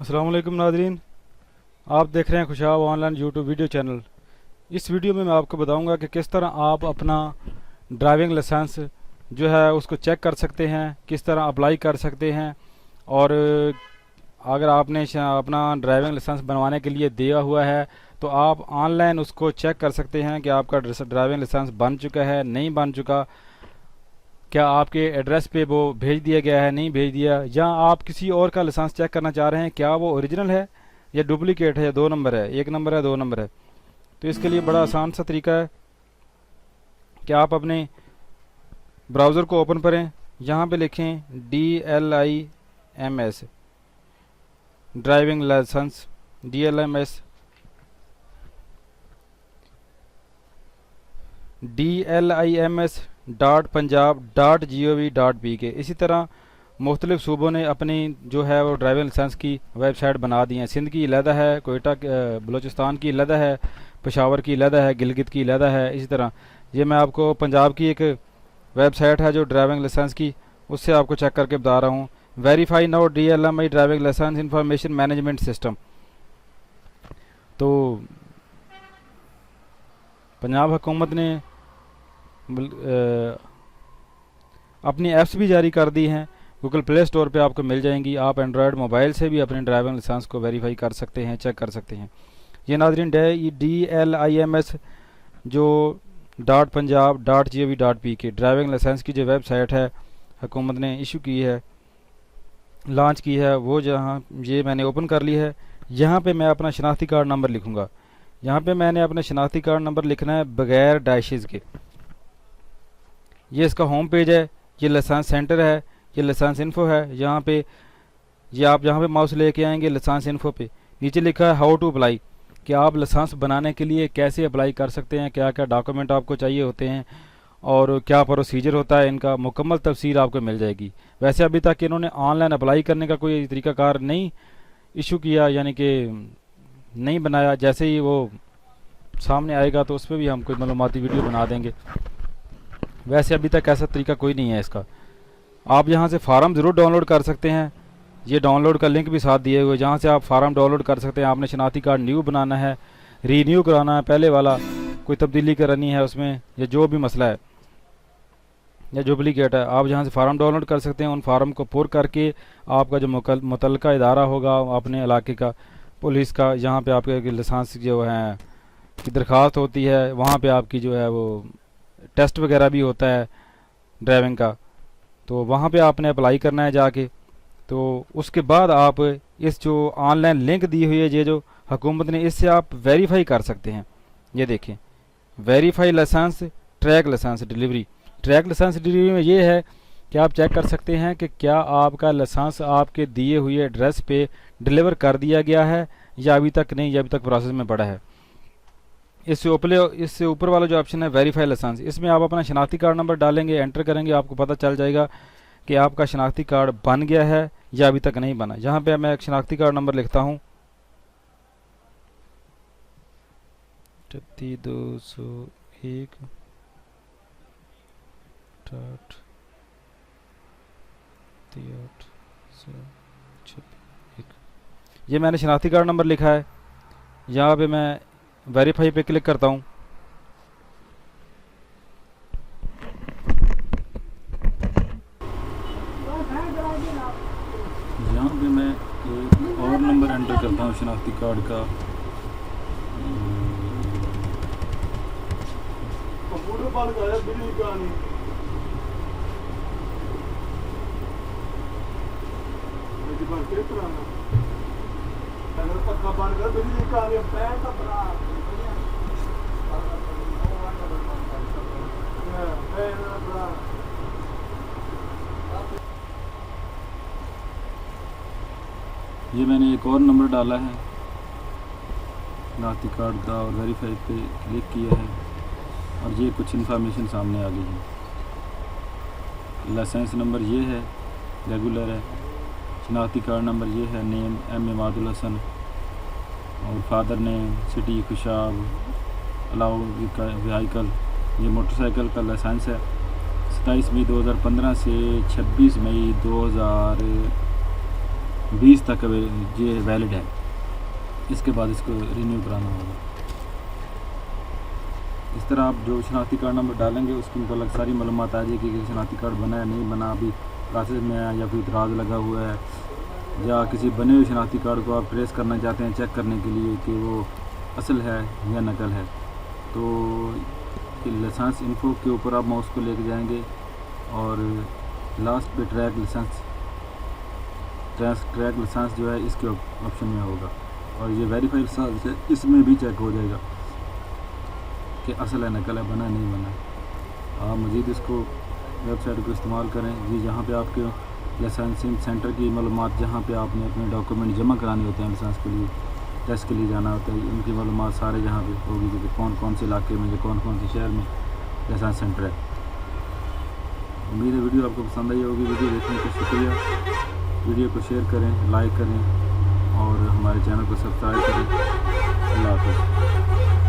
अस्सलाम वालेकुम नाज़रीन, आप देख रहे हैं Khushab online YouTube video channel. इस वीडियो में मैं आपको बताऊंगा कि किस तरह आप अपना ड्राइविंग लाइसेंस जो है उसको चेक कर सकते हैं, किस तरह अप्लाई कर सकते हैं। और अगर आपने अपना ड्राइविंग लाइसेंस बनवाने के लिए दिया हुआ है तो आप ऑनलाइन उसको चेक कर सकते हैं कि आपका ड्राइविंग लाइसेंस बन चुका है, नहीं बन चुका, क्या आपके एड्रेस पे वो भेज दिया गया है, नहीं भेज दिया, या आप किसी और का लाइसेंस चेक करना चाह रहे हैं क्या वो ओरिजिनल है या डुप्लीकेट है, या 2 नंबर है, 1 नंबर है, 2 नंबर है। तो इसके लिए बड़ा आसान सा तरीका है कि आप अपने ब्राउज़र को ओपन करें, यहाँ पे लिखें DLIMS ड्राइविंग लाइसेंस, DLIMS.punjab.gov.pk। इसी तरह मुख्तलिफ सूबों ने अपनी जो है वो ड्राइविंग लाइसेंस की वेबसाइट बना दी हैं। सिंध की अलहदा है, कोयटा बलूचिस्तान की अलहदा है, पेशावर की अलहदा है, गिलगित की अलहदा है। इसी तरह ये मैं आपको पंजाब की एक वेबसाइट है जो ड्राइविंग लाइसेंस की, उससे आपको चेक करके बता रहा हूँ। Verify now DLMI driving license information management system. तो पंजाब हुकूमत ने अपनी ऐप्स भी जारी कर दी हैं, गूगल प्ले स्टोर पे आपको मिल जाएंगी। आप एंड्रॉयड मोबाइल से भी अपने ड्राइविंग लाइसेंस को वेरीफाई कर सकते हैं, चेक कर सकते हैं। ये नाज़रीन DLIMS जो .punjab.gov.pk ड्राइविंग लाइसेंस की जो वेबसाइट है हुकूमत ने इशू की है, लॉन्च की है, वो जहाँ ये मैंने ओपन कर ली है। यहाँ पे मैं अपना शनाख्ती कार्ड नंबर लिखूँगा। यहाँ पे मैंने अपना शनाख्ती कार्ड नंबर लिखना है बगैर डैशेज़ के। ये इसका होम पेज है, ये लाइसेंस सेंटर है, ये लाइसेंस इन्फो है। यहाँ पे ये आप यहाँ पे माउस लेके आएंगे लाइसेंस इन्फो पे, नीचे लिखा है हाउ टू अप्लाई, कि आप लाइसेंस बनाने के लिए कैसे अप्लाई कर सकते हैं, क्या क्या डॉक्यूमेंट आपको चाहिए होते हैं और क्या प्रोसीजर होता है, इनका मुकम्मल तफसील आपको मिल जाएगी। वैसे अभी तक इन्होंने ऑनलाइन अप्लाई करने का कोई तरीकाकार नहीं इशू किया, यानी कि नहीं बनाया। जैसे ही वो सामने आएगा तो उस पर भी हम कोई मालूमाती वीडियो बना देंगे। वैसे अभी तक ऐसा तरीका कोई नहीं है इसका। आप यहाँ से फ़ार्म ज़रूर डाउनलोड कर सकते हैं, ये डाउनलोड का लिंक भी साथ दिए हुए, जहाँ से आप फ़ार्म डाउनलोड कर सकते हैं। आपने शनाख्ती कार्ड न्यू बनाना है, रीन्यू कराना है, पहले वाला कोई तब्दीली करनी है उसमें, या जो भी मसला है या डुप्लीकेट है, आप जहाँ से फ़ार्म डाउनलोड कर सकते हैं। उन फार्म को पुर करके आपका जो मुतल्लिका इदारा होगा अपने इलाके का, पुलिस का, जहाँ पे आपके लाइसेंस जो है की दरख्वास्त होती है, वहाँ पे आपकी जो है वो टेस्ट वगैरह भी होता है ड्राइविंग का, तो वहाँ पे आपने अप्लाई करना है जाके। तो उसके बाद आप इस जो ऑनलाइन लिंक दी हुई है ये जो हुकूमत ने, इससे आप वेरीफाई कर सकते हैं। ये देखें, verify license track license delivery. Track license delivery में ये है कि आप चेक कर सकते हैं कि क्या आपका लाइसेंस आपके दिए हुए एड्रेस पे डिलीवर कर दिया गया है या अभी तक नहीं, या अभी तक प्रोसेस में पड़ा है। इससे ऊपर वाला जो ऑप्शन है वेरीफाई लाइसेंस, इसमें आप अपना शनाख्ती कार्ड नंबर डालेंगे, एंटर करेंगे, आपको पता चल जाएगा कि आपका शनाख्ती कार्ड बन गया है या अभी तक नहीं बना। यहाँ पे मैं एक शनाख्ती कार्ड नंबर लिखता हूँ 201 ये मैंने शनाख्ती कार्ड नंबर लिखा है। यहाँ पे मैं वेरीफाई पे क्लिक करता हूँ। यहाँ पे मैं एक और नंबर एंटर करता हूँ शनाख्ती कार्ड का। ये मैंने एक और नंबर डाला है शनाख्ती कार्ड का और वेरीफाई पे क्लिक किया है और ये कुछ इन्फॉर्मेशन सामने आ गई है। लाइसेंस नंबर ये है, रेगुलर है। शनाख्ती कार्ड नंबर ये है, नेम M इमादुल हसन और father name city Khushab, allow vehicle, ये मोटरसाइकिल का लाइसेंस है। 27 मई 2015 से 26 मई 2000 20 तक ये वैलिड है, इसके बाद इसको रिन्यू कराना होगा। इस तरह आप जो शनाख्ती कार्ड नंबर डालेंगे उसके मतलब सारी मालूमात आ जाएगी कि शनाख्ती कार्ड बना है नहीं बना, अभी प्रोसेस में है या कोई इतराज़ लगा हुआ है, या किसी बने हुए शनाख्ती कार्ड को आप ट्रेस करना चाहते हैं चेक करने के लिए कि वो असल है या नकल है। तो लाइसेंस इन्फो के ऊपर आप माउस को लेके जाएंगे और लास्ट पे ट्रैक लाइसेंस जो है इसके ऑप्शन में होगा, और ये वेरीफाई लाइसेंस है, इसमें भी चेक हो जाएगा कि असल है नकल है, बना नहीं बना। आप मज़ीद इसको वेबसाइट को इस्तेमाल करें। ये जहाँ पे आपके लाइसेंसिंग सेंटर की मालूमात, जहाँ पे आपने अपने डॉक्यूमेंट जमा कराने होते हैं लाइसेंस के लिए, टेस्ट के लिए जाना होता है, उनकी मालूमात सारे जहाँ पे होगी कि कौन कौन से इलाके में या कौन कौन से शहर में लाइसेंस सेंटर है। उम्मीद है वीडियो आपको पसंद आई होगी। वीडियो देखने का शुक्रिया। वीडियो को शेयर करें, लाइक करें और हमारे चैनल को सब्सक्राइब करें। अल्लाह हाफ़िज़।